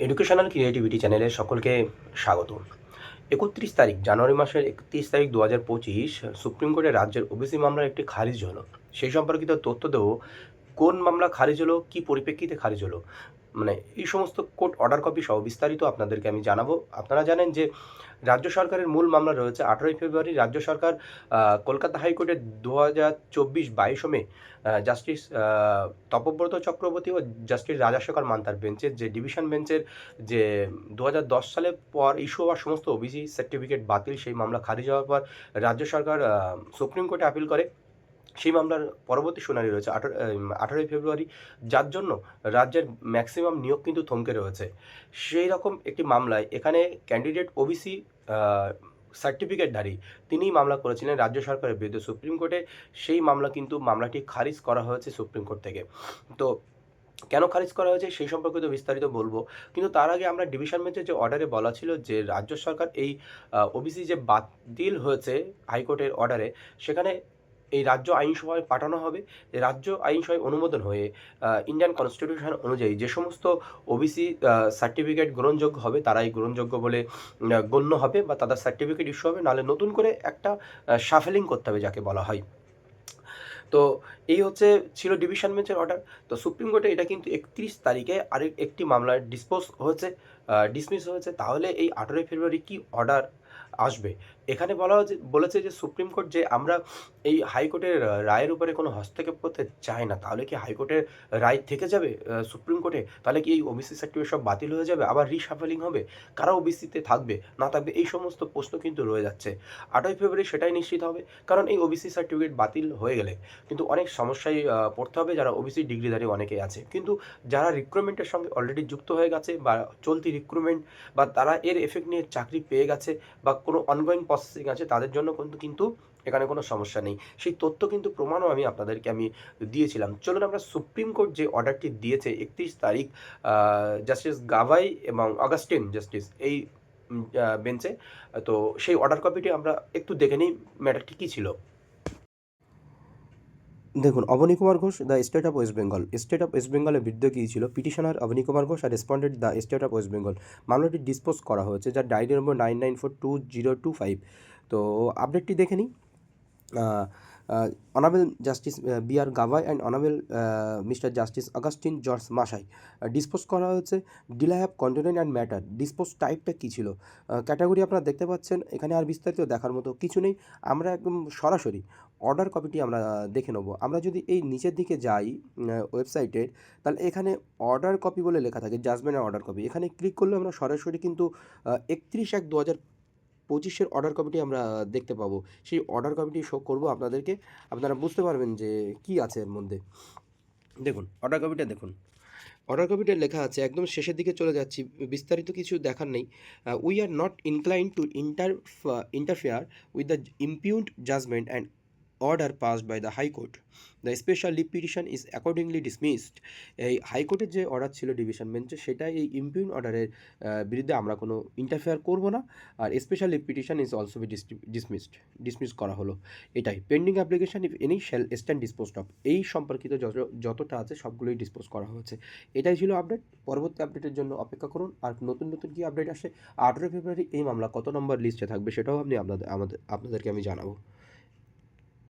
Educational creativity চ্যানেলে সকলকে স্বাগত। ৩১ তারিখ, জানুয়ারি মাসের ৩১ তারিখ ২০২৫ সুপ্রিম কোর্টে রাজ্যের ওবিসি মামলার একটি খারিজ হলো। সেই সম্পর্কিত তথ্য দেবো। কোন মামলা খারিজ হলো, কী পরিপ্রেক্ষিতে খারিজ হলো, মানে এই সমস্ত কোর্ট অর্ডার কপি সহ বিস্তারিত আপনাদেরকে আমি জানাবো। আপনারা জানেন যে রাজ্য সরকারের মূল মামলা রয়েছে 18ই ফেব্রুয়ারি। রাজ্য সরকার কলকাতা হাইকোর্টের 2024-22 মে জাস্টিস তপব্রত চক্রবর্তী ও জাস্টিস রাজাশেখর মান্তার বেঞ্চের যে ডিভিশন বেঞ্চের যে 2010 সালের পর ইস্যু হওয়া সমস্ত ওবিসি সার্টিফিকেট বাতিল, সেই মামলা খারিজ হওয়ার পর রাজ্য সরকার সুপ্রিম কোর্টে আপিল করে। সেই মামলার পরবর্তী শুনানি রয়েছে 18ই ফেব্রুয়ারি, যার জন্য রাজ্যের ম্যাক্সিমাম নিয়োগ কিন্তু থমকে রয়েছে। সেই রকম একটি মামলায় এখানে ক্যান্ডিডেট ওবিসি সার্টিফিকেটধারী তিনিই মামলা করেছিলেন রাজ্য সরকারের বিরুদ্ধে সুপ্রিম কোর্টে। সেই মামলাটি খারিজ করা হয়েছে সুপ্রিম কোর্ট থেকে। তো কেন খারিজ করা হয়েছে সেই সম্পর্কিত বিস্তারিত বলবো, কিন্তু তার আগে আমরা ডিভিশন বেঞ্চের যে অর্ডারে বলা ছিল যে রাজ্য সরকার এই ওবিসি যে বাতিল হয়েছে হাইকোর্টের অর্ডারে, সেখানে এই রাজ্য আইনসভায় পাঠানো হবে। রাজ্য আইনসভায় অনুমোদন হয়ে ইন্ডিয়ান কনস্টিটিউশন অনুযায়ী যে সমস্ত ওবিসি সার্টিফিকেট গ্রহণযোগ্য হবে তারাই গ্রহণযোগ্য বলে গণ্য হবে, বা তাদের সার্টিফিকেট ইস্যু হবে, নাহলে নতুন করে একটা শাফেলিং করতে হবে যাকে বলা হয়। তো এই ছিল ডিভিশন বেঞ্চের অর্ডার। তো সুপ্রিম কোর্টে এটা কিন্তু 31 তারিখে একটি মামলার ডিসমিস হয়েছে। তাহলে এই 18ই ফেব্রুয়ারি কি অর্ডার আসবে? এখানে বলেছে যে সুপ্রিম কোর্ট যে আমরা এই হাইকোর্টের রায়ের উপরে কোনো হস্তক্ষেপ করতে চাই না। তাহলে কি হাইকোর্টের রায় থেকে যাবে সুপ্রিম কোর্টে? তাহলে কি এই ওবিসি সার্টিফিকেট সব বাতিল হয়ে যাবে? আবার রিশাফেলিং হবে? কারা ওবিসিতে থাকবে, না থাকবে? এই সমস্ত প্রশ্ন কিন্তু রয়ে যাচ্ছে। 8ই ফেব্রুয়ারি সেটাই নিশ্চিত হবে। কারণ এই ওবিসি সার্টিফিকেট বাতিল হয়ে গেলে কিন্তু অনেক সমস্যায় পড়তে হবে যারা ওবিসি ডিগ্রিধারী অনেকেই আছে। কিন্তু যারা রিক্রুটমেন্টের সঙ্গে অলরেডি যুক্ত হয়ে গেছে, বা চলতি রিক্রুটমেন্ট, বা তারা এর এফেক্ট নিয়ে চাকরি পেয়ে গেছে, বা কোনো অনগোয়িং প্রসেসিং আছে, তাদের জন্য কিন্তু এখানে কোনো সমস্যা নেই। সেই তথ্য কিন্তু প্রমাণও আপনাদেরকে দিয়েছিলাম। চলুন আমরা সুপ্রিম কোর্ট যে অর্ডারটি দিয়েছে 31 তারিখ, জাস্টিস গাভাই এবং অগাস্টিন জাস্টিস এই বেঞ্চে, তো সেই অর্ডার কপিটি আমরা একটু দেখে নিই ম্যাটারটি কী ছিল। দেখুন, Abani Kumar Ghosh, the state of west বেঙ্গলের বিরুদ্ধে গিয়েছিল পিটিশনার অবনী কুমার ঘোষ আর respondent the state of west Bengal. মামলাটি ডিসপোজ করা হয়েছে, যার ডায়েরি নম্বর 9942-025। তো আপডেটটি দেখে নিই। Honourable justice B R. Gavai and honourable mister justice Augustine George Masih dispose করা হয়েছে। Delay of content and matter, dispose টাইপটা কী ছিল, ক্যাটাগরি আপনারা দেখতে পাচ্ছেন। এখানে আর বিস্তারিত দেখার মতো কিছু নেই। আমরা একদম সরাসরি অর্ডার কপিটি আমরা দেখে নেব। আমরা যদি এই নিচের দিকে যাই ওয়েবসাইটের, তাহলে এখানে অর্ডার কপি বলে লেখা থাকে, জাজমেন্ট অর্ডার কপি। এখানে ক্লিক করলে আমরা সরাসরি কিন্তু 31/1/2025 অর্ডার কপিটি আমরা দেখতে পাবো। সেই অর্ডার কপিটি শো করব আপনাদেরকে, আপনারা বুঝতে পারবেন যে কি আছে এর মধ্যে। দেখুন অর্ডার কপিটা দেখুন। অর্ডার কপিটা লেখা আছে, একদম শেষের দিকে চলে যাচ্ছি, বিস্তারিত কিছু দেখার নেই। We are not inclined to interfere with the impugned judgment and order passed by the High Court. The special leave petition is accordingly dismissed. এই হাইকোর্টের যে অর্ডার ছিল ডিভিশন বেঞ্চে, সেটা এই ইমপিউন অর্ডারের বিরুদ্ধে আমরা কোনো ইন্টারফেয়ার করব না। আর special leave petition is also be dismiss করা হলো। এটাই pending application if any shall stand disposed of, এই সম্পর্কিত যতটা আছে সবগুলোই ডিসপোজ করা হয়েছে। এটাই ছিল আপডেট। পরবর্তী আপডেটের জন্য অপেক্ষা করুন। আর নতুন কি আপডেট আসে, 18 ফেব্রুয়ারি এই মামলা কত নম্বর লিস্টে থাকবে সেটাও আপনাদেরকে আমি জানাবো।